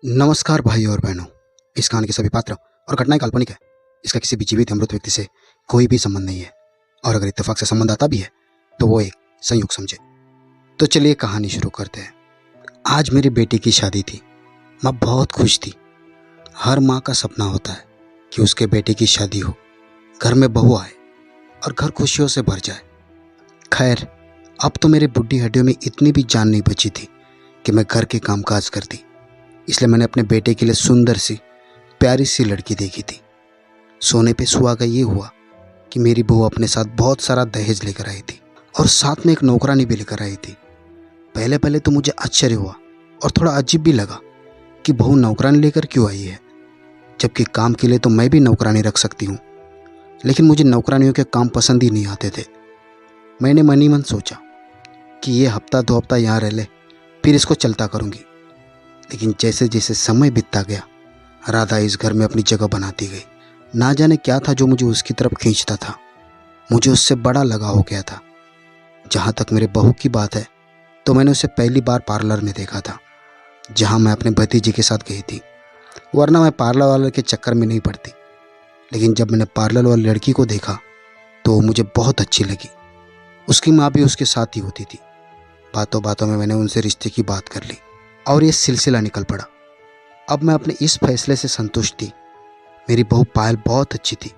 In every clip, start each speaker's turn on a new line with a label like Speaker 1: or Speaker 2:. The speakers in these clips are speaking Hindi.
Speaker 1: नमस्कार भाई और बहनों। इस कहानी के सभी पात्र और घटनाएं काल्पनिक है। इसका किसी भी जीवित या मृत व्यक्ति से कोई भी संबंध नहीं है, और अगर इत्तेफाक से संबंध आता भी है तो वो एक संयोग समझे। तो चलिए कहानी शुरू करते हैं। आज मेरी बेटी की शादी थी। मैं बहुत खुश थी। हर माँ का सपना होता है कि उसके बेटे की शादी हो, घर में बहू आए और घर खुशियों से भर जाए। खैर, अब तो मेरी बुढ़ी हड्डियों में इतनी भी जान नहीं बची थी कि मैं घर के कामकाज करती। इसलिए मैंने अपने बेटे के लिए सुंदर सी प्यारी सी लड़की देखी थी। सोने पे सुहागा ये हुआ कि मेरी बहू अपने साथ बहुत सारा दहेज लेकर आई थी और साथ में एक नौकरानी भी लेकर आई थी। पहले पहले तो मुझे आश्चर्य हुआ और थोड़ा अजीब भी लगा कि बहू नौकरानी लेकर क्यों आई है, जबकि काम के लिए तो मैं भी नौकरानी रख सकती हूँ। लेकिन मुझे नौकरानियों के काम पसंद ही नहीं आते थे। मैंने मन ही मन सोचा कि ये हफ्ता 2 हफ्ता यहाँ रह ले, फिर इसको चलता करूँगी। लेकिन जैसे जैसे समय बीतता गया, राधा इस घर में अपनी जगह बनाती गई। ना जाने क्या था जो मुझे उसकी तरफ खींचता था। मुझे उससे बड़ा लगाव हो गया था। जहाँ तक मेरे बहू की बात है, तो मैंने उसे पहली बार पार्लर में देखा था, जहाँ मैं अपने भतीजे के साथ गई थी। वरना मैं पार्लर वाले के चक्कर में नहीं पड़ती। लेकिन जब मैंने पार्लर वाली लड़की को देखा तो वो मुझे बहुत अच्छी लगी। उसकी माँ भी उसके साथ ही होती थी। बातों बातों में मैंने उनसे रिश्ते की बात कर ली और ये सिलसिला निकल पड़ा। अब मैं अपने इस फैसले से संतुष्ट थी। मेरी बहू पायल बहुत अच्छी थी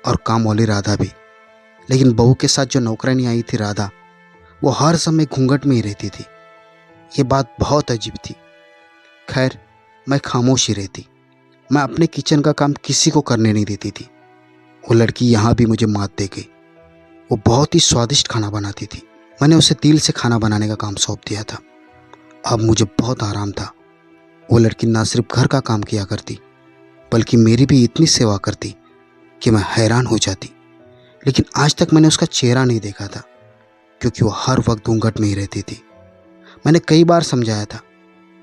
Speaker 1: और काम वाली राधा भी। लेकिन बहू के साथ जो नौकरानी आई थी राधा, वो हर समय घूंघट में ही रहती थी। ये बात बहुत अजीब थी। खैर, मैं खामोश ही रहती। मैं अपने किचन का काम किसी को करने नहीं देती थी। वो लड़की यहाँ भी मुझे मात दे गई। वो बहुत ही स्वादिष्ट खाना बनाती थी। मैंने उसे दिल से खाना बनाने का काम सौंप दिया था। अब मुझे बहुत आराम था। वो लड़की ना सिर्फ घर का काम किया करती, बल्कि मेरी भी इतनी सेवा करती कि मैं हैरान हो जाती। लेकिन आज तक मैंने उसका चेहरा नहीं देखा था, क्योंकि वो हर वक्त घूंघट में ही रहती थी। मैंने कई बार समझाया था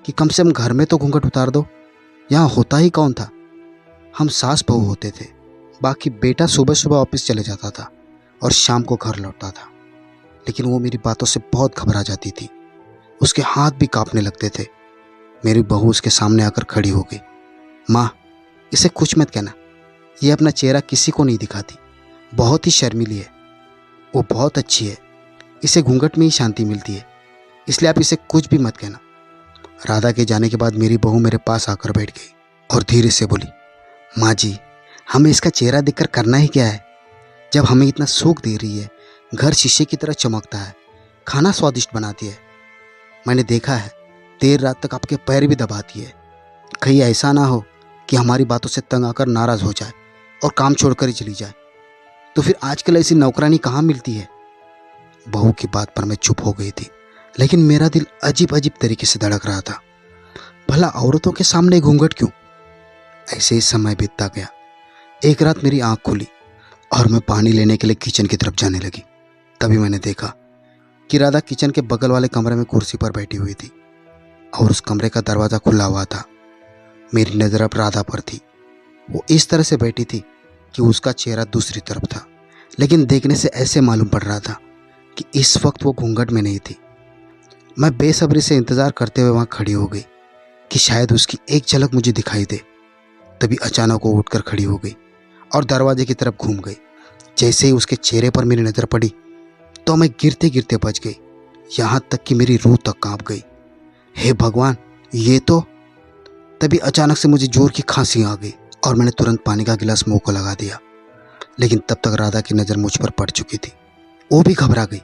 Speaker 1: कि कम से कम घर में तो घूंघट उतार दो। यहाँ होता ही कौन था? हम सास बहू होते थे। बाकी बेटा सुबह सुबह ऑफिस चले जाता था और शाम को घर लौटता था। लेकिन वो मेरी बातों से बहुत घबरा जाती थी। उसके हाथ भी कांपने लगते थे। मेरी बहू उसके सामने आकर खड़ी हो गई। माँ, इसे कुछ मत कहना। ये अपना चेहरा किसी को नहीं दिखाती। बहुत ही शर्मीली है। वो बहुत अच्छी है। इसे घूंघट में ही शांति मिलती है, इसलिए आप इसे कुछ भी मत कहना। राधा के जाने के बाद मेरी बहू मेरे पास आकर बैठ गई और धीरे से बोली, माँ जी, हमें इसका चेहरा देखकर करना ही क्या है? जब हमें इतना सुख दे रही है, घर शीशे की तरह चमकता है, खाना स्वादिष्ट बनाती है। मैंने देखा है, देर रात तक आपके पैर भी दबाती है। कहीं ऐसा ना हो कि हमारी बातों से तंग आकर नाराज हो जाए और काम छोड़कर ही चली जाए। तो फिर आजकल ऐसी नौकरानी कहाँ मिलती है? बहू की बात पर मैं चुप हो गई थी, लेकिन मेरा दिल अजीब अजीब तरीके से धड़क रहा था। भला औरतों के सामने घूंघट क्यों? ऐसे ही समय बीतता गया। एक रात मेरी आंख खुली और मैं पानी लेने के लिए किचन की तरफ जाने लगी। तभी मैंने देखा कि राधा किचन के बगल वाले कमरे में कुर्सी पर बैठी हुई थी और उस कमरे का दरवाज़ा खुला हुआ था। मेरी नज़र अब राधा पर थी। वो इस तरह से बैठी थी कि उसका चेहरा दूसरी तरफ था, लेकिन देखने से ऐसे मालूम पड़ रहा था कि इस वक्त वो घूंघट में नहीं थी। मैं बेसब्री से इंतज़ार करते हुए वहाँ खड़ी हो गई कि शायद उसकी एक झलक मुझे दिखाई दे। तभी अचानक वो उठकर खड़ी हो गई और दरवाजे की तरफ घूम गई। जैसे ही उसके चेहरे पर मेरी नज़र पड़ी तो मैं गिरते गिरते बच गई, यहाँ तक कि मेरी रूह तक कांप गई। हे भगवान, ये तो... तभी अचानक से मुझे जोर की खांसी आ गई और मैंने तुरंत पानी का गिलास मुंह को लगा दिया। लेकिन तब तक राधा की नज़र मुझ पर पड़ चुकी थी। वो भी घबरा गई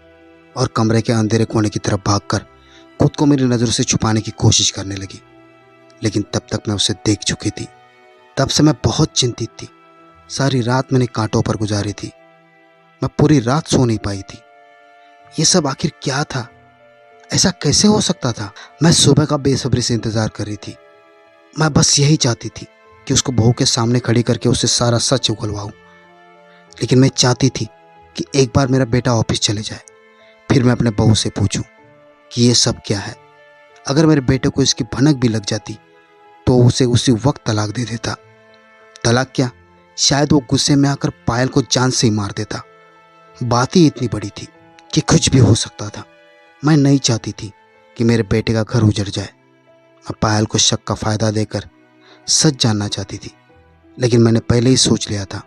Speaker 1: और कमरे के अंधेरे कोने की तरफ भागकर खुद को मेरी नज़रों से छुपाने की कोशिश करने लगी। लेकिन तब तक मैं उसे देख चुकी थी। तब से मैं बहुत चिंतित थी। सारी रात मैंने कांटों पर गुजारी थी। मैं पूरी रात सो नहीं पाई थी। ये सब आखिर क्या था? ऐसा कैसे हो सकता था? मैं सुबह का बेसब्री से इंतजार कर रही थी। मैं बस यही चाहती थी कि उसको बहू के सामने खड़ी करके उससे सारा सच उगलवाऊं। लेकिन मैं चाहती थी कि एक बार मेरा बेटा ऑफिस चले जाए, फिर मैं अपने बहू से पूछूं कि ये सब क्या है। अगर मेरे बेटे को इसकी भनक भी लग जाती तो उसे उसी वक्त तलाक दे देता। तलाक क्या, शायद वो गुस्से में आकर पायल को जान से ही मार देता। बात ही इतनी बड़ी थी कि कुछ भी हो सकता था। मैं नहीं चाहती थी कि मेरे बेटे का घर उजड़ जाए। मैं पायल को शक का फ़ायदा देकर सच जानना चाहती थी, लेकिन मैंने पहले ही सोच लिया था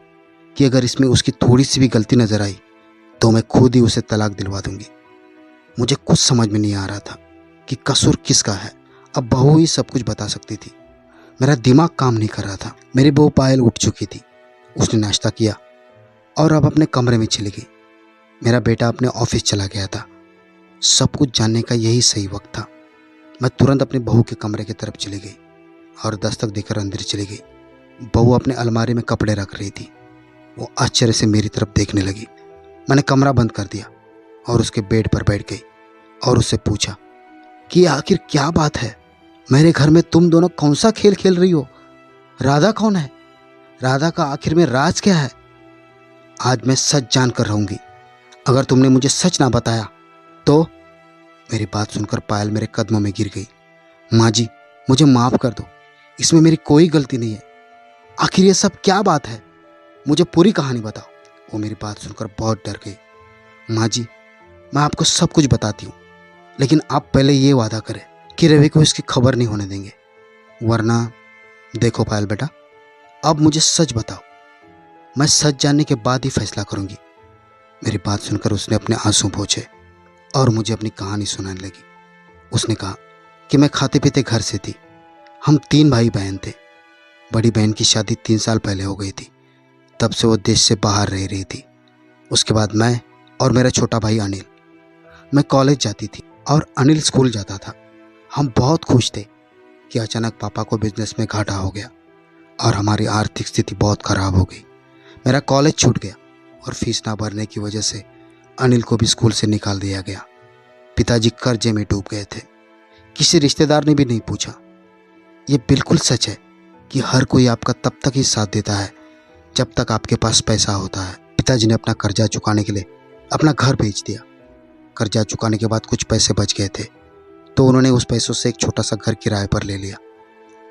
Speaker 1: कि अगर इसमें उसकी थोड़ी सी भी गलती नज़र आई तो मैं खुद ही उसे तलाक दिलवा दूंगी। मुझे कुछ समझ में नहीं आ रहा था कि कसूर किसका है। अब बहू ही सब कुछ बता सकती थी। मेरा दिमाग काम नहीं कर रहा था। मेरी बहू पायल उठ चुकी थी। उसने नाश्ता किया और अब अपने कमरे में चली गई। मेरा बेटा अपने ऑफिस चला गया था। सब कुछ जानने का यही सही वक्त था। मैं तुरंत अपनी बहू के कमरे की तरफ चली गई और दस्तक देकर अंदर चली गई। बहू अपने अलमारी में कपड़े रख रही थी। वो आश्चर्य से मेरी तरफ देखने लगी। मैंने कमरा बंद कर दिया और उसके बेड पर बैठ गई और उससे पूछा कि आखिर क्या बात है? मेरे घर में तुम दोनों कौन सा खेल खेल रही हो? राधा कौन है? राधा का आखिर में राज क्या है? आज मैं सच जान कर रहूंगी। अगर तुमने मुझे सच ना बताया तो। मेरी बात सुनकर पायल मेरे कदमों में गिर गई। माँ जी, मुझे माफ कर दो, इसमें मेरी कोई गलती नहीं है। आखिर ये सब क्या बात है? मुझे पूरी कहानी बताओ। वो मेरी बात सुनकर बहुत डर गई। माँ जी, मैं आपको सब कुछ बताती हूँ, लेकिन आप पहले ये वादा करें कि रवि को इसकी खबर नहीं होने देंगे, वरना। देखो पायल बेटा, अब मुझे सच बताओ। मैं सच जानने के बाद ही फैसला करूंगी। मेरी बात सुनकर उसने अपने आंसू पोंछे और मुझे अपनी कहानी सुनाने लगी। उसने कहा कि मैं खाते पीते घर से थी। हम 3 भाई बहन थे। बड़ी बहन की शादी 3 साल पहले हो गई थी। तब से वो देश से बाहर रह रही थी। उसके बाद मैं और मेरा छोटा भाई अनिल। मैं कॉलेज जाती थी और अनिल स्कूल जाता था। हम बहुत खुश थे कि अचानक पापा को बिजनेस में घाटा हो गया और हमारी आर्थिक स्थिति बहुत खराब हो गई। मेरा कॉलेज छूट गया और फीस ना भरने की वजह से अनिल को भी स्कूल से निकाल दिया गया। पिताजी कर्जे में डूब गए थे। किसी रिश्तेदार ने भी नहीं पूछा। ये बिल्कुल सच है कि हर कोई आपका तब तक ही साथ देता है जब तक आपके पास पैसा होता है। पिताजी ने अपना कर्जा चुकाने के लिए अपना घर बेच दिया। कर्जा चुकाने के बाद कुछ पैसे बच गए थे, तो उन्होंने उस पैसों से एक छोटा सा घर किराए पर ले लिया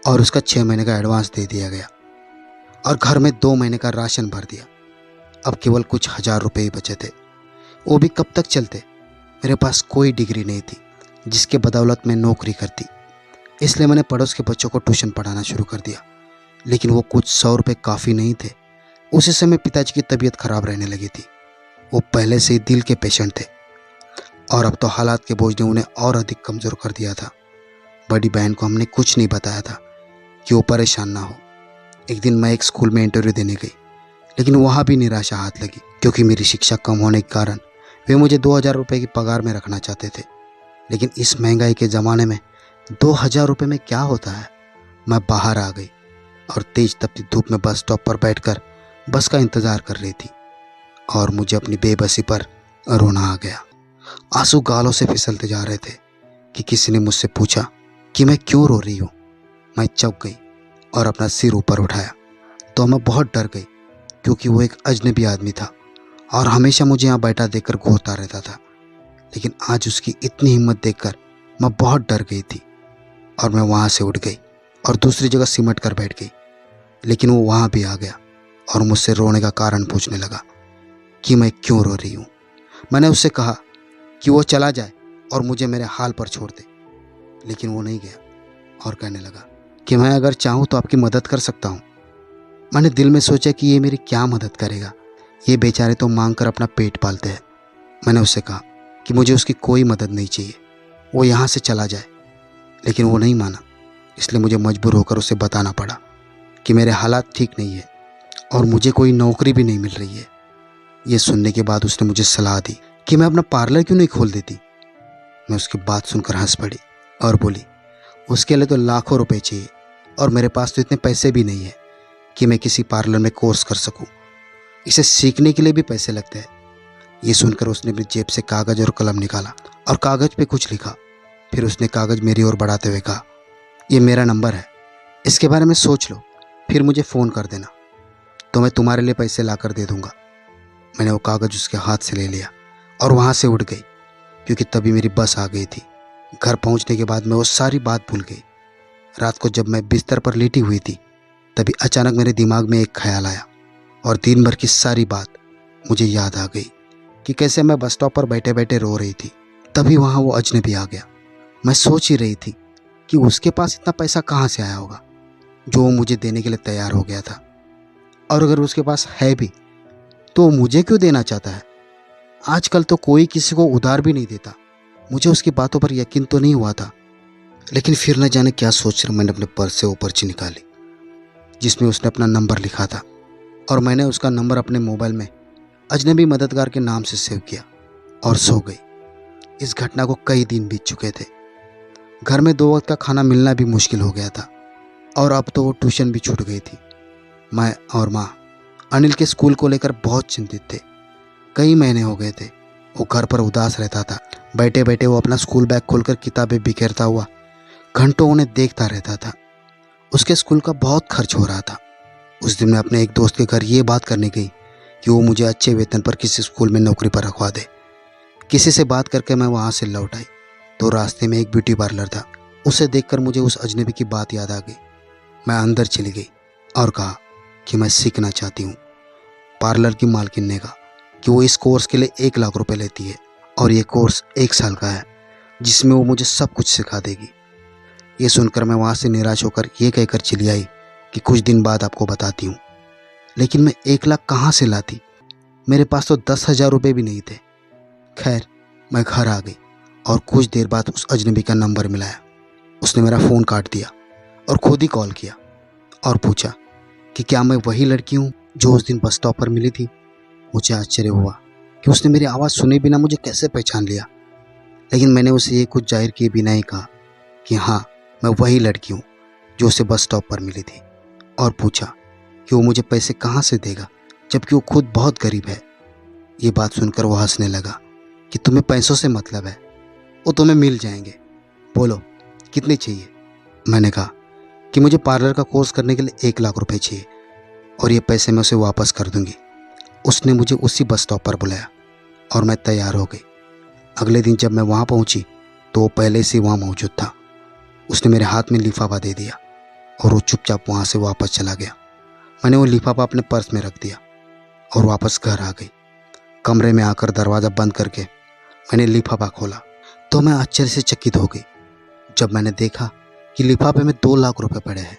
Speaker 1: और उसका 6 महीने का एडवांस दे दिया गया और घर में 2 महीने का राशन भर दिया। अब केवल कुछ 1000 रुपये ही बचे थे। वो भी कब तक चलते? मेरे पास कोई डिग्री नहीं थी जिसके बदौलत मैं नौकरी करती, इसलिए मैंने पड़ोस के बच्चों को ट्यूशन पढ़ाना शुरू कर दिया। लेकिन वो कुछ 100 रुपये काफ़ी नहीं थे। उसी समय पिताजी की तबीयत खराब रहने लगी थी। वो पहले से ही दिल के पेशेंट थे और अब तो हालात के बोझ ने उन्हें और अधिक कमज़ोर कर दिया था। बड़ी बहन को हमने कुछ नहीं बताया था कि वो परेशान ना हो। एक दिन मैं एक स्कूल में इंटरव्यू देने गई, लेकिन वहाँ भी निराशा हाथ लगी, क्योंकि मेरी शिक्षा कम होने के कारण वे मुझे 2000 रुपये की पगार में रखना चाहते थे। लेकिन इस महंगाई के ज़माने में 2000 रुपये में क्या होता है? मैं बाहर आ गई और तेज तपती धूप में बस स्टॉप पर बैठकर बस का इंतज़ार कर रही थी और मुझे अपनी बेबसी पर रोना आ गया। आंसू गालों से फिसलते जा रहे थे कि किसी ने मुझसे पूछा कि मैं क्यों रो रही हूँ। मैं चौंक गई और अपना सिर ऊपर उठाया तो मैं बहुत डर गई, क्योंकि वो एक अजनबी आदमी था और हमेशा मुझे यहाँ बैठा देखकर घूरता रहता था। लेकिन आज उसकी इतनी हिम्मत देखकर मैं बहुत डर गई थी और मैं वहाँ से उठ गई और दूसरी जगह सिमट कर बैठ गई। लेकिन वो वहाँ भी आ गया और मुझसे रोने का कारण पूछने लगा कि मैं क्यों रो रही हूँ। मैंने उससे कहा कि वो चला जाए और मुझे मेरे हाल पर छोड़ दे, लेकिन वो नहीं गया और कहने लगा कि मैं अगर चाहूँ तो आपकी मदद कर सकता हूँ। मैंने दिल में सोचा कि ये मेरी क्या मदद करेगा, ये बेचारे तो मांग कर अपना पेट पालते हैं। मैंने उससे कहा कि मुझे उसकी कोई मदद नहीं चाहिए, वो यहाँ से चला जाए। लेकिन वो नहीं माना, इसलिए मुझे मजबूर होकर उसे बताना पड़ा कि मेरे हालात ठीक नहीं है और मुझे कोई नौकरी भी नहीं मिल रही है। ये सुनने के बाद उसने मुझे सलाह दी कि मैं अपना पार्लर क्यों नहीं खोल देती। मैं उसकी बात सुनकर हंस पड़ी और बोली, उसके लिए तो लाखों रुपए चाहिए और मेरे पास तो इतने पैसे भी नहीं है कि मैं किसी पार्लर में कोर्स कर सकूं। इसे सीखने के लिए भी पैसे लगते हैं। ये सुनकर उसने अपनी जेब से कागज़ और कलम निकाला और कागज़ पे कुछ लिखा। फिर उसने कागज़ मेरी ओर बढ़ाते हुए कहा, ये मेरा नंबर है, इसके बारे में सोच लो, फिर मुझे फ़ोन कर देना, तो मैं तुम्हारे लिए पैसे ला कर दे दूँगा। मैंने वो कागज़ उसके हाथ से ले लिया और वहाँ से उठ गई, क्योंकि तभी मेरी बस आ गई थी। घर पहुँचने के बाद मैं वो सारी बात भूल गई। रात को जब मैं बिस्तर पर लेटी हुई थी, तभी अचानक मेरे दिमाग में एक ख्याल आया और दिन भर की सारी बात मुझे याद आ गई कि कैसे मैं बस स्टॉप पर बैठे बैठे रो रही थी। तभी वहाँ वो अजनबी आ गया। मैं सोच ही रही थी कि उसके पास इतना पैसा कहाँ से आया होगा जो वो मुझे देने के लिए तैयार हो गया था। और अगर उसके पास है भी तो मुझे क्यों देना चाहता है? आजकल तो कोई किसी को उधार भी नहीं देता। मुझे उसकी बातों पर यकीन तो नहीं हुआ था, लेकिन फिर न जाने क्या सोचकर मैंने अपने पर्स से वो पर्ची निकाली जिसमें उसने अपना नंबर लिखा था, और मैंने उसका नंबर अपने मोबाइल में अजनबी मददगार के नाम से सेव किया और सो गई। इस घटना को कई दिन बीत चुके थे। घर में 2 वक्त का खाना मिलना भी मुश्किल हो गया था, और अब तो वो ट्यूशन भी छूट गई थी। मैं और माँ अनिल के स्कूल को लेकर बहुत चिंतित थे। कई महीने हो गए थे वो घर पर उदास रहता था। बैठे बैठे वो अपना स्कूल बैग खोलकर किताबें बिखेरता हुआ घंटों उन्हें देखता रहता था। उसके स्कूल का बहुत खर्च हो रहा था। उस दिन मैं अपने एक दोस्त के घर ये बात करने गई कि वो मुझे अच्छे वेतन पर किसी स्कूल में नौकरी पर रखवा दे। किसी से बात करके मैं वहाँ से लौट आई तो रास्ते में एक ब्यूटी पार्लर था। उसे देखकर मुझे उस अजनबी की बात याद आ गई। मैं अंदर चली गई और कहा कि मैं सीखना चाहती हूँ। पार्लर की मालकिन ने कहा कि वो इस कोर्स के लिए 1 लाख रुपए लेती है और ये कोर्स 1 साल का है जिसमें वो मुझे सब कुछ सिखा देगी। ये सुनकर मैं वहाँ से निराश होकर ये कहकर चली आई कि कुछ दिन बाद आपको बताती हूँ। लेकिन मैं 1 लाख कहाँ से लाती? मेरे पास तो 10,000 रुपये भी नहीं थे। खैर, मैं घर आ गई और कुछ देर बाद उस अजनबी का नंबर मिलाया। उसने मेरा फ़ोन काट दिया और खुद ही कॉल किया और पूछा कि क्या मैं वही लड़की हूँ जो उस दिन बस स्टॉप पर मिली थी। मुझे आश्चर्य हुआ कि उसने मेरी आवाज़ सुने बिना मुझे कैसे पहचान लिया, लेकिन मैंने उसे ये कुछ जाहिर किए बिना ही कहा कि हाँ, मैं वही लड़की हूँ जो उसे बस स्टॉप पर मिली थी, और पूछा कि वो मुझे पैसे कहाँ से देगा जबकि वो खुद बहुत गरीब है। ये बात सुनकर वो हंसने लगा कि तुम्हें पैसों से मतलब है, वो तुम्हें मिल जाएंगे, बोलो कितने चाहिए। मैंने कहा कि मुझे पार्लर का कोर्स करने के लिए 1 लाख रुपए चाहिए और ये पैसे मैं उसे वापस कर दूंगी। उसने मुझे उसी बस स्टॉप पर बुलाया और मैं तैयार हो गई। अगले दिन जब मैं वहाँ पहुँची तो वो पहले से वहाँ मौजूद था। उसने मेरे हाथ में लिफाफा दे दिया और वो चुपचाप वहाँ से वापस चला गया। मैंने वो लिफाफा अपने पर्स में रख दिया और वापस घर आ गई। कमरे में आकर दरवाज़ा बंद करके मैंने लिफाफा खोला तो मैं आश्चर्य से चकित हो गई जब मैंने देखा कि लिफाफे में 2 लाख रुपए पड़े हैं।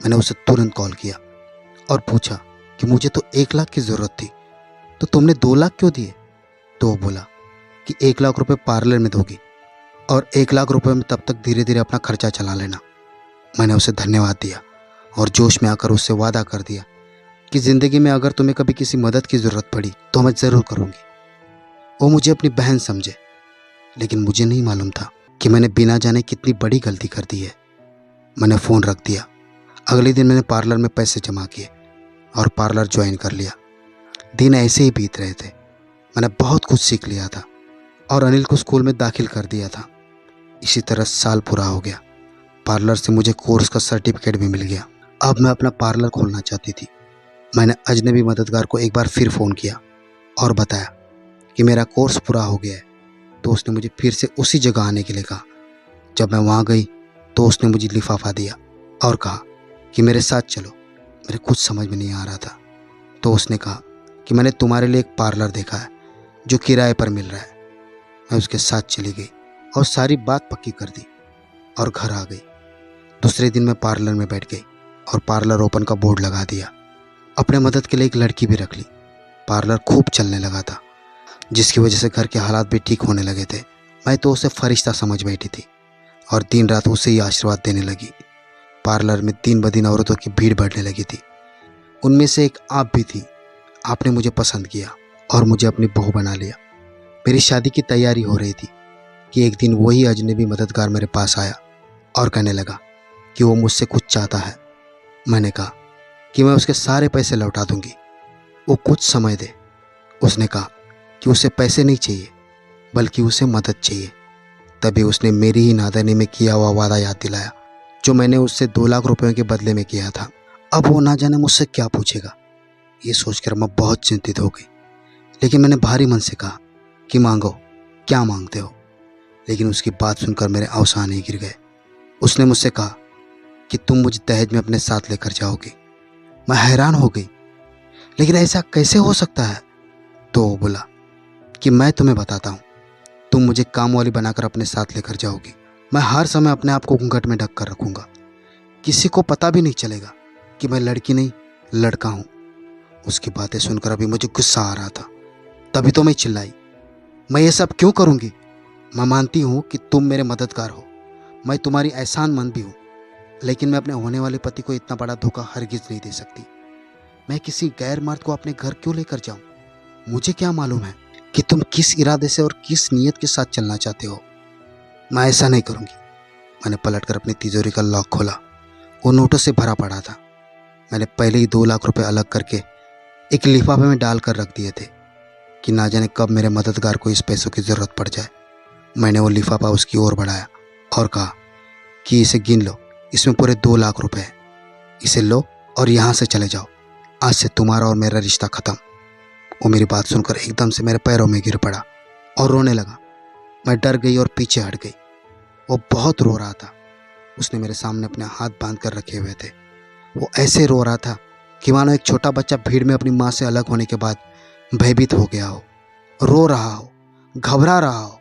Speaker 1: मैंने उसे तुरंत कॉल किया और पूछा कि मुझे तो 1 लाख की ज़रूरत थी, तो तुमने 2 लाख क्यों दिए? तो वो बोला कि 1 लाख रुपए पार्लर में दोगी और 1 लाख रुपए में तब तक धीरे धीरे अपना खर्चा चला लेना। मैंने उसे धन्यवाद दिया और जोश में आकर उससे वादा कर दिया कि ज़िंदगी में अगर तुम्हें कभी किसी मदद की ज़रूरत पड़ी तो मैं ज़रूर करूँगी। वो मुझे अपनी बहन समझे, लेकिन मुझे नहीं मालूम था कि मैंने बिना जाने कितनी बड़ी गलती कर दी है। मैंने फ़ोन रख दिया। अगले दिन मैंने पार्लर में पैसे जमा किए और पार्लर ज्वाइन कर लिया। दिन ऐसे ही बीत रहे थे। मैंने बहुत कुछ सीख लिया था और अनिल को स्कूल में दाखिल कर दिया था। इसी तरह साल पूरा हो गया। पार्लर से मुझे कोर्स का सर्टिफिकेट भी मिल गया। अब मैं अपना पार्लर खोलना चाहती थी। मैंने अजनबी मददगार को एक बार फिर फ़ोन किया और बताया कि मेरा कोर्स पूरा हो गया है, तो उसने मुझे फिर से उसी जगह आने के लिए कहा। जब मैं वहाँ गई तो उसने मुझे लिफाफा दिया और कहा कि मेरे साथ चलो। मेरे कुछ समझ में नहीं आ रहा था, तो उसने कहा कि मैंने तुम्हारे लिए एक पार्लर देखा है जो किराए पर मिल रहा है। मैं उसके साथ चली गई और सारी बात पक्की कर दी और घर आ गई। दूसरे दिन मैं पार्लर में बैठ गई और पार्लर ओपन का बोर्ड लगा दिया। अपने मदद के लिए एक लड़की भी रख ली। पार्लर खूब चलने लगा था, जिसकी वजह से घर के हालात भी ठीक होने लगे थे। मैं तो उसे फरिश्ता समझ बैठी थी और दिन रात उसे ही आशीर्वाद देने लगी। पार्लर में दिन ब दिन औरतों की भीड़ बढ़ने लगी थी। उनमें से एक आप भी थी। आपने मुझे पसंद किया और मुझे अपनी बहू बना लिया। मेरी शादी की तैयारी हो रही थी कि एक दिन वही अजनबी मददगार मेरे पास आया और कहने लगा कि वो मुझसे कुछ चाहता है। मैंने कहा कि मैं उसके सारे पैसे लौटा दूंगी, वो कुछ समय दे। उसने कहा कि उसे पैसे नहीं चाहिए बल्कि उसे मदद चाहिए। तभी उसने मेरी ही नादानी में किया हुआ वादा याद दिलाया जो मैंने उससे 2 लाख रुपयों के बदले में किया था। अब वो ना जाने मुझसे क्या पूछेगा। ये सोचकर मैं बहुत चिंतित हो गई, लेकिन मैंने भारी मन से कहा कि मांगो, क्या मांगते हो। लेकिन उसकी बात सुनकर मेरे आंसू ही गिर गए। उसने मुझसे कहा कि तुम मुझे दहेज में अपने साथ लेकर जाओगे। मैं हैरान हो गई, लेकिन ऐसा कैसे हो सकता है। तो वो बोला कि मैं तुम्हें बताता हूँ, तुम मुझे काम वाली बनाकर अपने साथ लेकर जाओगी मैं हर समय अपने आप को घूंघट में ढक कर रखूंगा। किसी को पता भी नहीं चलेगा कि मैं लड़की नहीं लड़का हूं। उसकी बातें सुनकर अभी मुझे गुस्सा आ रहा था, तभी तो मैं चिल्लाई, मैं ये सब क्यों करूंगी? मैं मानती हूँ कि तुम मेरे मददगार हो, मैं तुम्हारी एहसानमंद भी हूँ, लेकिन मैं अपने होने वाले पति को इतना बड़ा धोखा हरगिज नहीं दे सकती। मैं किसी गैर मर्द को अपने घर क्यों लेकर जाऊं? मुझे क्या मालूम है कि तुम किस इरादे से और किस नीयत के साथ चलना चाहते हो। मैं ऐसा नहीं करूंगी। मैंने पलटकर अपनी तिजोरी का लॉक खोला। वो नोटों से भरा पड़ा था। मैंने पहले ही 2 लाख रुपए अलग करके एक लिफाफे में डाल कर रख दिए थे कि ना जाने कब मेरे मददगार को इस पैसों की ज़रूरत पड़ जाए। मैंने वो लिफाफा उसकी ओर बढ़ाया और कहा कि इसे गिन लो, इसमें पूरे 2 लाख रुपए हैं। इसे लो और यहाँ से चले जाओ। आज से तुम्हारा और मेरा रिश्ता खत्म। वो मेरी बात सुनकर एकदम से मेरे पैरों में गिर पड़ा और रोने लगा। मैं डर गई और पीछे हट गई। वो बहुत रो रहा था। उसने मेरे सामने अपने हाथ बांध कर रखे हुए थे। वो ऐसे रो रहा था कि मानो एक छोटा बच्चा भीड़ में अपनी माँ से अलग होने के बाद भयभीत हो गया हो, रो रहा हो, घबरा रहा हो।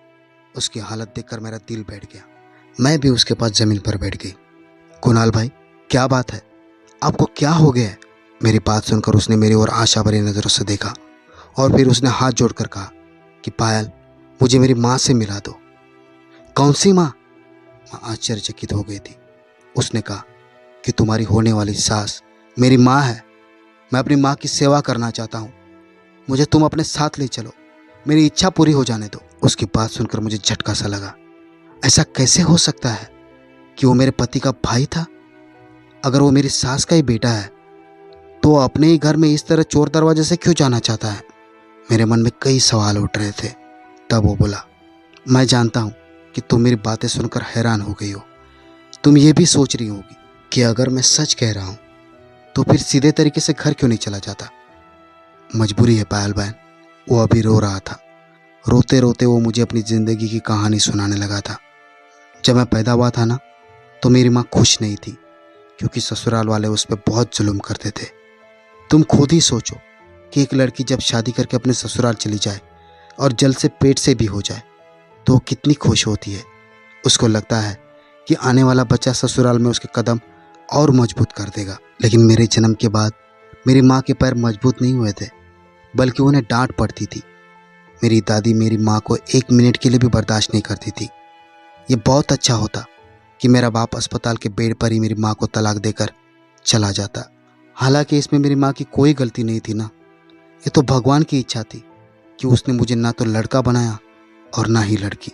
Speaker 1: उसकी हालत देखकर मेरा दिल बैठ गया। मैं भी उसके पास जमीन पर बैठ गई। कुणाल भाई, क्या बात है? आपको क्या हो गया है? मेरी बात सुनकर उसने मेरी ओर आशा भरी नजरों से देखा और फिर उसने हाथ जोड़कर कहा कि पायल, मुझे मेरी माँ से मिला दो। कौन सी माँ? माँ आश्चर्यचकित हो गई थी। उसने कहा कि तुम्हारी होने वाली सास मेरी माँ है। मैं अपनी माँ की सेवा करना चाहता हूँ। मुझे तुम अपने साथ ले चलो, मेरी इच्छा पूरी हो जाने दो। उसकी बात सुनकर मुझे झटका सा लगा। ऐसा कैसे हो सकता है कि वो मेरे पति का भाई था? अगर वो मेरी सास का ही बेटा है तो वो अपने ही घर में इस तरह चोर दरवाजे से क्यों जाना चाहता है? मेरे मन में कई सवाल उठ रहे थे। तब वो बोला, मैं जानता हूँ कि तुम मेरी बातें सुनकर हैरान हो गई हो। तुम ये भी सोच रही होगी कि अगर मैं सच कह रहा हूँ तो फिर सीधे तरीके से घर क्यों नहीं चला जाता। मजबूरी है पायल बहन। वो अभी रो रहा था। रोते रोते वो मुझे अपनी ज़िंदगी की कहानी सुनाने लगा था। जब मैं पैदा हुआ था ना, तो मेरी माँ खुश नहीं थी क्योंकि ससुराल वाले उस पर बहुत जुल्म करते थे। तुम खुद ही सोचो कि एक लड़की जब शादी करके अपने ससुराल चली जाए और जल्द से पेट से भी हो जाए तो वो कितनी खुश होती है। उसको लगता है कि आने वाला बच्चा ससुराल में उसके कदम और मजबूत कर देगा। लेकिन मेरे जन्म के बाद मेरी माँ के पैर मजबूत नहीं हुए थे, बल्कि उन्हें डांट पड़ती थी। मेरी दादी मेरी माँ को 1 मिनट के लिए भी बर्दाश्त नहीं करती थी। ये बहुत अच्छा होता कि मेरा बाप अस्पताल के बेड पर ही मेरी माँ को तलाक देकर चला जाता। हालांकि इसमें मेरी माँ की कोई गलती नहीं थी ना। ये तो भगवान की इच्छा थी कि उसने मुझे ना तो लड़का बनाया और ना ही लड़की।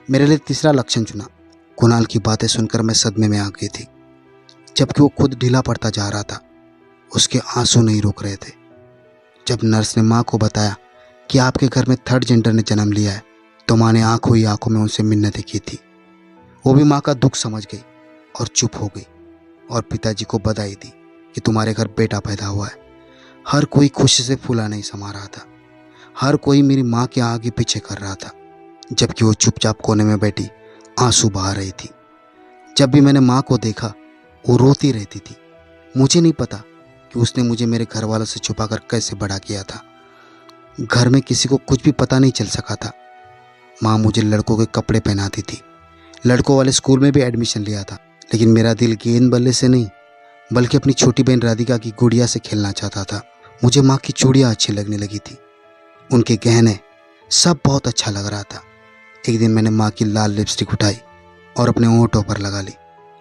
Speaker 1: मेरे लिए तीसरा लक्षण चुना। कुणाल की बातें सुनकर मैं सदमे में आ गई थी, जबकि वो खुद ढीला पड़ता जा रहा था। उसके आंसू नहीं रुक रहे थे। जब नर्स ने माँ को बताया कि आपके घर में 3rd जेंडर ने जन्म लिया है, तो माँ ने आंखों ही आंखों में उनसे मिन्नतें की थी। वो भी माँ का दुख समझ गई और चुप हो गई और पिताजी को बधाई दी कि तुम्हारे घर बेटा पैदा हुआ है। हर कोई खुशी से फूला नहीं समा रहा था। हर कोई मेरी माँ के आगे पीछे कर रहा था, जबकि वो चुपचाप कोने में बैठी आंसू बहा रही थी। जब भी मैंने माँ को देखा, वो रोती रहती थी। मुझे नहीं पता कि उसने मुझे मेरे घर वालों से छुपाकर कैसे बड़ा किया था। घर में किसी को कुछ भी पता नहीं चल सका था। माँ मुझे लड़कों के कपड़े पहनाती थी। लड़कों वाले स्कूल में भी एडमिशन लिया था, लेकिन मेरा दिल गेंद बल्ले से नहीं बल्कि अपनी छोटी बहन राधिका की गुड़िया से खेलना चाहता था। मुझे माँ की चूड़ियाँ अच्छी लगने लगी थी, उनके गहने, सब बहुत अच्छा लग रहा था। एक दिन मैंने माँ की लाल लिपस्टिक उठाई और अपने होंठों पर लगा ली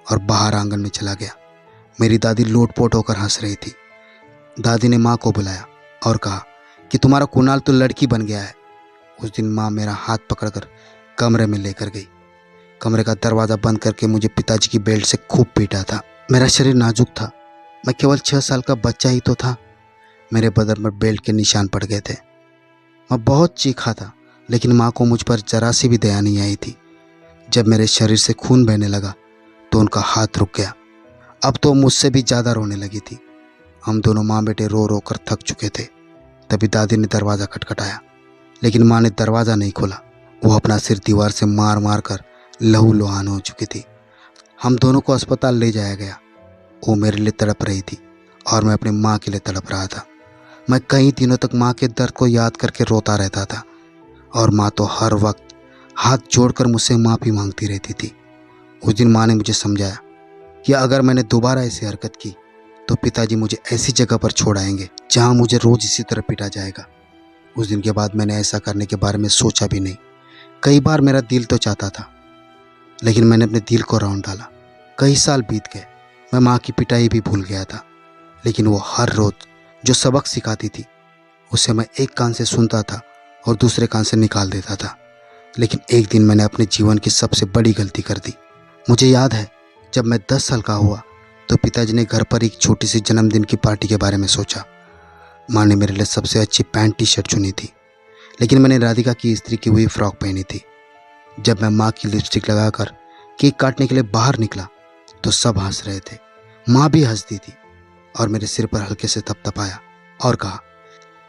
Speaker 1: और बाहर आंगन में चला गया। मेरी दादी लोटपोट होकर हंस रही थी। दादी ने माँ को बुलाया और कहा कि तुम्हारा कुणाल तो लड़की बन गया है। उस दिन माँ मेरा हाथ पकड़कर कमरे में लेकर गई। कमरे का दरवाज़ा बंद करके मुझे पिताजी की बेल्ट से खूब पीटा था। मेरा शरीर नाजुक था। मैं केवल 6 साल का बच्चा ही तो था। मेरे बदन पर बेल्ट के निशान पड़ गए थे। मैं बहुत चीखा था, लेकिन माँ को मुझ पर जरा सी भी दया नहीं आई थी। जब मेरे शरीर से खून बहने लगा तो उनका हाथ रुक गया। अब तो मुझसे भी ज़्यादा रोने लगी थी। हम दोनों माँ बेटे रो रो कर थक चुके थे। तभी दादी ने दरवाज़ा खटखटाया, लेकिन माँ ने दरवाज़ा नहीं खोला। वो अपना सिर दीवार से मार मार कर लहू लुहान हो चुकी थी। हम दोनों को अस्पताल ले जाया गया। वो मेरे लिए तड़प रही थी और मैं अपनी माँ के लिए तड़प रहा था। मैं कई दिनों तक माँ के दर्द को याद करके रोता रहता था और माँ तो हर वक्त हाथ जोड़कर मुझसे माफ़ी मांगती रहती थी। उस दिन माँ ने मुझे समझाया कि अगर मैंने दोबारा ऐसी हरकत की तो पिताजी मुझे ऐसी जगह पर छोड़ आएंगे जहाँ मुझे रोज इसी तरह पीटा जाएगा। उस दिन के बाद मैंने ऐसा करने के बारे में सोचा भी नहीं। कई बार मेरा दिल तो चाहता था, लेकिन मैंने अपने दिल को रौंद डाला। कई साल बीत गए, मैं माँ की पिटाई भी भूल गया था, लेकिन वो हर रोज जो सबक सिखाती थी उसे मैं एक कान से सुनता था और दूसरे कान से निकाल देता था। लेकिन एक दिन मैंने अपने जीवन की सबसे बड़ी गलती कर दी। मुझे याद है, जब मैं 10 साल का हुआ तो पिताजी ने घर पर एक छोटी सी जन्मदिन की पार्टी के बारे में सोचा। माँ ने मेरे लिए सबसे अच्छी पैंट टी शर्ट चुनी थी, लेकिन मैंने राधिका की इस्त्री की हुई फ्रॉक पहनी थी। जब मैं माँ की लिपस्टिक लगाकर केक काटने के लिए बाहर निकला तो सब हंस रहे थे। माँ भी हंसती थी और मेरे सिर पर हल्के से थपथपाया और कहा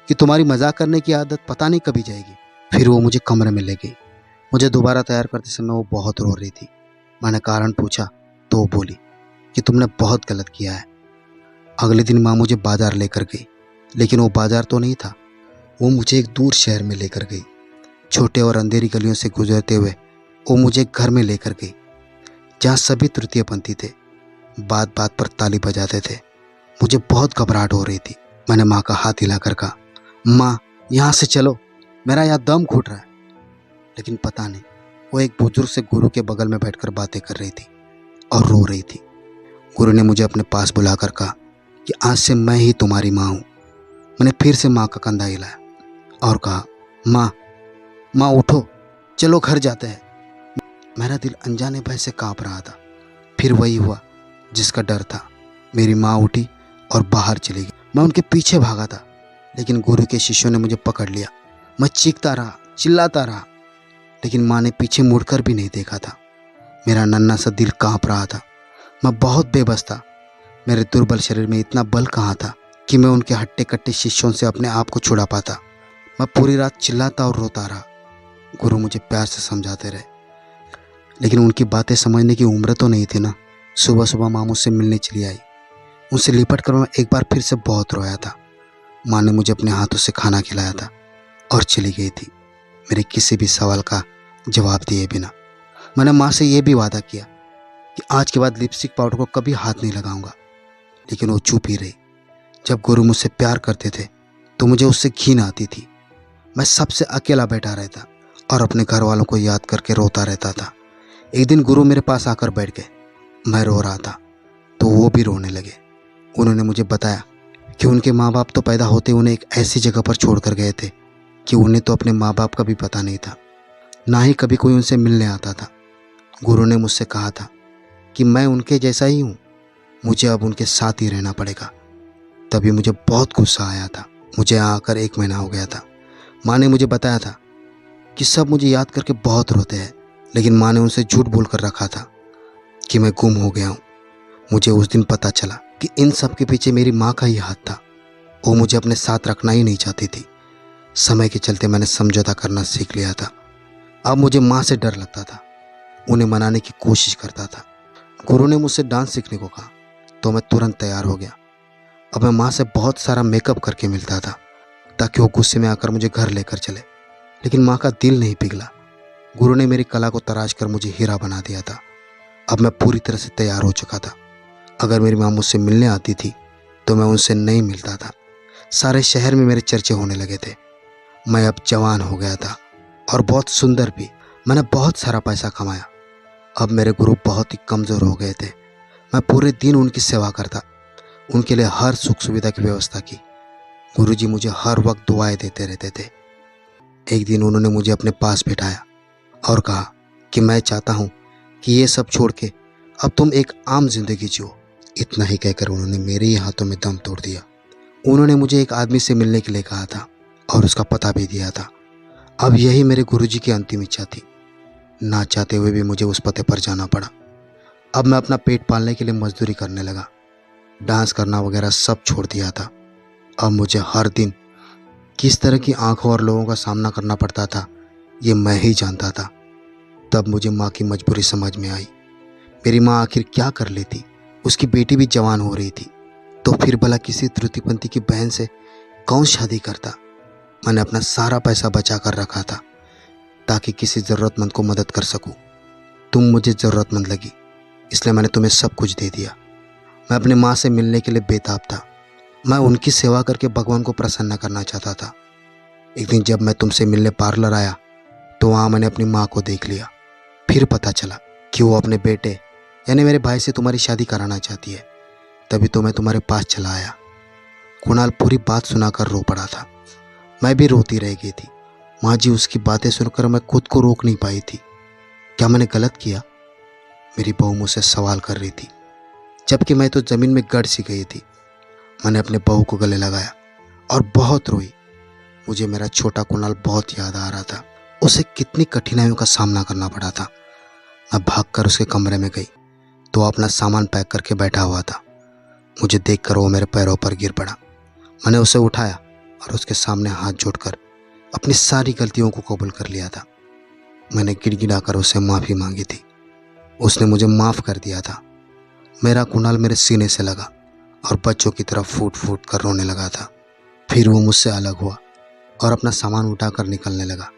Speaker 1: कि तुम्हारी मजाक करने की आदत पता नहीं कभी जाएगी। फिर वो मुझे कमरे में ले गई। मुझे दोबारा तैयार करते समय वो बहुत रो रही थी। मैंने कारण पूछा तो वो बोली कि तुमने बहुत गलत किया है। अगले दिन माँ मुझे बाजार लेकर गई, लेकिन वो बाजार तो नहीं था, वो मुझे एक दूर शहर में लेकर गई। छोटे और अंधेरी गलियों से गुजरते हुए वो मुझे घर में लेकर गई, जहाँ सभी तृतीयपंथी थे, बात बात पर ताली बजाते थे। मुझे बहुत घबराहट हो रही थी। मैंने माँ का हाथ हिलाकर कहा, माँ यहाँ से चलो, मेरा यहाँ दम घुट रहा है। लेकिन पता नहीं, वो एक बुजुर्ग से गुरु के बगल में बैठकर बातें कर रही थी और रो रही थी। गुरु ने मुझे अपने पास बुलाकर कहा कि आज से मैं ही तुम्हारी माँ हूँ। मैंने फिर से माँ का कंधा हिलाया और कहा, माँ माँ उठो, चलो घर जाते हैं। मेरा दिल अनजाने भय से कांप रहा था। फिर वही हुआ जिसका डर था। मेरी माँ उठी और बाहर चली गई। मैं उनके पीछे भागा था, लेकिन गुरु के शिष्यों ने मुझे पकड़ लिया। मैं चीखता रहा, चिल्लाता रहा, लेकिन माँ ने पीछे मुड़कर भी नहीं देखा था। मेरा नन्हा सा दिल कांप रहा था। मैं बहुत बेबस था। मेरे दुर्बल शरीर में इतना बल कहाँ था कि मैं उनके हट्टे कट्टे शिष्यों से अपने आप को छुड़ा पाता। मैं पूरी रात चिल्लाता और रोता रहा। गुरु मुझे प्यार से समझाते रहे, लेकिन उनकी बातें समझने की उम्र तो नहीं थी ना। सुबह सुबह माँ मुझसे मिलने चली आई। उनसे लिपट कर मैं एक बार फिर से बहुत रोया था। माँ ने मुझे अपने हाथों से खाना खिलाया था और चली गई थी, मेरे किसी भी सवाल का जवाब दिए बिना। मैंने माँ से यह भी वादा किया कि आज के बाद लिपस्टिक पाउडर को कभी हाथ नहीं लगाऊंगा, लेकिन वो चुप ही रही। जब गुरु मुझसे प्यार करते थे तो मुझे उससे घिन आती थी। मैं सबसे अकेला बैठा रहता और अपने घर वालों को याद करके रोता रहता था। एक दिन गुरु मेरे पास आकर बैठ गए। मैं रो रहा था तो वो भी रोने लगे। उन्होंने मुझे बताया कि उनके माँ बाप तो पैदा होते उन्हें एक ऐसी जगह पर छोड़ कर गए थे कि उन्हें तो अपने माँ बाप का भी पता नहीं था, ना ही कभी कोई उनसे मिलने आता था। गुरु ने मुझसे कहा था कि मैं उनके जैसा ही हूँ, मुझे अब उनके साथ ही रहना पड़ेगा। तभी मुझे बहुत गुस्सा आया था। मुझे यहाँ आकर 1 महीना हो गया था। माँ ने मुझे बताया था कि सब मुझे याद करके बहुत रोते हैं, लेकिन माँ ने उनसे झूठ बोल कर रखा था कि मैं गुम हो गया हूँ। मुझे उस दिन पता चला कि इन सब के पीछे मेरी माँ का ही हाथ था। वो मुझे अपने साथ रखना ही नहीं चाहती थी। समय के चलते मैंने समझौता करना सीख लिया था। अब मुझे माँ से डर लगता था, उन्हें मनाने की कोशिश करता था। गुरु ने मुझसे डांस सीखने को कहा तो मैं तुरंत तैयार हो गया। अब मैं माँ से बहुत सारा मेकअप करके मिलता था ताकि वो गुस्से में आकर मुझे घर लेकर चले, लेकिन माँ का दिल नहीं पिघला। गुरु ने मेरी कला को तराश कर मुझे हीरा बना दिया था। अब मैं पूरी तरह से तैयार हो चुका था। अगर मेरी माँ मुझसे मिलने आती थी तो मैं उनसे नहीं मिलता था। सारे शहर में मेरे चर्चे होने लगे थे। मैं अब जवान हो गया था और बहुत सुंदर भी। मैंने बहुत सारा पैसा कमाया। अब मेरे गुरु बहुत ही कमज़ोर हो गए थे। मैं पूरे दिन उनकी सेवा करता, उनके लिए हर सुख सुविधा की व्यवस्था की। गुरुजी मुझे हर वक्त दुआएं देते रहते थे। एक दिन उन्होंने मुझे अपने पास बिठाया और कहा कि मैं चाहता हूँ कि ये सब छोड़ के अब तुम एक आम जिंदगी जियो। इतना ही कहकर उन्होंने मेरे ही हाथों में दम तोड़ दिया। उन्होंने मुझे एक आदमी से मिलने के लिए कहा था और उसका पता भी दिया था। अब यही मेरे गुरुजी की अंतिम इच्छा थी। ना चाहते हुए भी मुझे उस पते पर जाना पड़ा। अब मैं अपना पेट पालने के लिए मजदूरी करने लगा। डांस करना वगैरह सब छोड़ दिया था। अब मुझे हर दिन किस तरह की आंखों और लोगों का सामना करना पड़ता था ये मैं ही जानता था। तब मुझे माँ की मजबूरी समझ में आई। मेरी माँ आखिर क्या कर लेती, उसकी बेटी भी जवान हो रही थी, तो फिर भला किसी तृतीयपंथी की बहन से कौन शादी करता। मैंने अपना सारा पैसा बचा कर रखा था ताकि किसी ज़रूरतमंद को मदद कर सकूं। तुम मुझे ज़रूरतमंद लगी इसलिए मैंने तुम्हें सब कुछ दे दिया। मैं अपनी माँ से मिलने के लिए बेताब था। मैं उनकी सेवा करके भगवान को प्रसन्न करना चाहता था। एक दिन जब मैं तुमसे मिलने पार्लर आया तो वहाँ मैंने अपनी माँ को देख लिया। फिर पता चला कि वो अपने बेटे यानी मेरे भाई से तुम्हारी शादी कराना चाहती है। तभी तो मैं तुम्हारे पास चला आया। कुणाल पूरी बात सुनाकर रो पड़ा था। मैं भी रोती रह गई थी। माँ जी, उसकी बातें सुनकर मैं खुद को रोक नहीं पाई थी। क्या मैंने गलत किया? मेरी बहू मुझसे सवाल कर रही थी, जबकि मैं तो ज़मीन में गड़ सी गई थी। मैंने अपने बहू को गले लगाया और बहुत रोई। मुझे मेरा छोटा कुणाल बहुत याद आ रहा था। उसे कितनी कठिनाइयों का सामना करना पड़ा था। मैं भागकर उसके कमरे में गई तो वो अपना सामान पैक करके बैठा हुआ था। मुझे देखकर वो मेरे पैरों पर गिर पड़ा। मैंने उसे उठाया और उसके सामने हाथ जोड़कर अपनी सारी गलतियों को कबूल कर लिया था। मैंने गिड़गिड़ाकर उससे माफ़ी मांगी थी। उसने मुझे माफ़ कर दिया था। मेरा कुणाल मेरे सीने से लगा और बच्चों की तरह फूट फूट कर रोने लगा था। फिर वो मुझसे अलग हुआ और अपना सामान उठाकर निकलने लगा।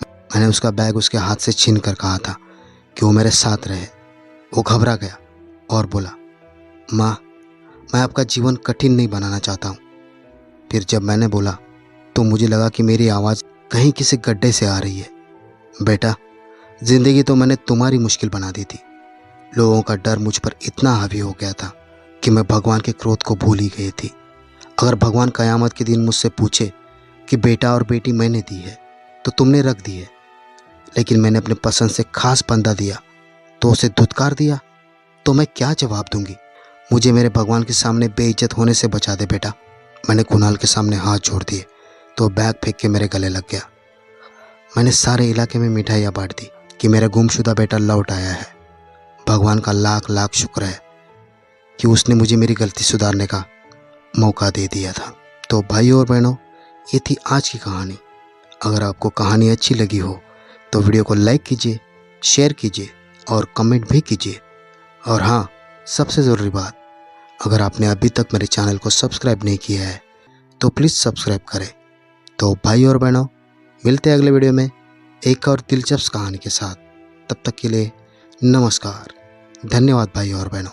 Speaker 1: मैंने उसका बैग उसके हाथ से छीन कर कहा था कि वो मेरे साथ रहे। वो घबरा गया और बोला, माँ, मैं आपका जीवन कठिन नहीं बनाना चाहता हूँ। फिर जब मैंने बोला तो मुझे लगा कि मेरी आवाज़ कहीं किसी गड्ढे से आ रही है। बेटा, ज़िंदगी तो मैंने तुम्हारी मुश्किल बना दी थी। लोगों का डर मुझ पर इतना हावी हो गया था कि मैं भगवान के क्रोध को भूल ही गई थी। अगर भगवान क़यामत के दिन मुझसे पूछे कि बेटा और बेटी मैंने दी है तो तुमने रख दी है, लेकिन मैंने अपने पसंद से खास बंदा दिया तो उसे धुतकार दिया, तो मैं क्या जवाब दूंगी? मुझे मेरे भगवान के सामने बेइज्जत होने से बचा दे बेटा। मैंने कुणाल के सामने हाथ जोड़ दिए तो बैग फेंक के मेरे गले लग गया। मैंने सारे इलाके में मिठाइयाँ बांट दी कि मेरा गुमशुदा बेटा लौट आया है। भगवान का लाख लाख शुक्र है कि उसने मुझे मेरी गलती सुधारने का मौका दे दिया था। तो भाइयों और बहनों, ये थी आज की कहानी। अगर आपको कहानी अच्छी लगी हो तो वीडियो को लाइक कीजिए, शेयर कीजिए और कमेंट भी कीजिए। और हाँ, सबसे ज़रूरी बात, अगर आपने अभी तक मेरे चैनल को सब्सक्राइब नहीं किया है तो प्लीज़ सब्सक्राइब करें। तो भाई और बहनों, मिलते हैं अगले वीडियो में एक और दिलचस्प कहानी के साथ। तब तक के लिए नमस्कार। धन्यवाद भाई और बहनों।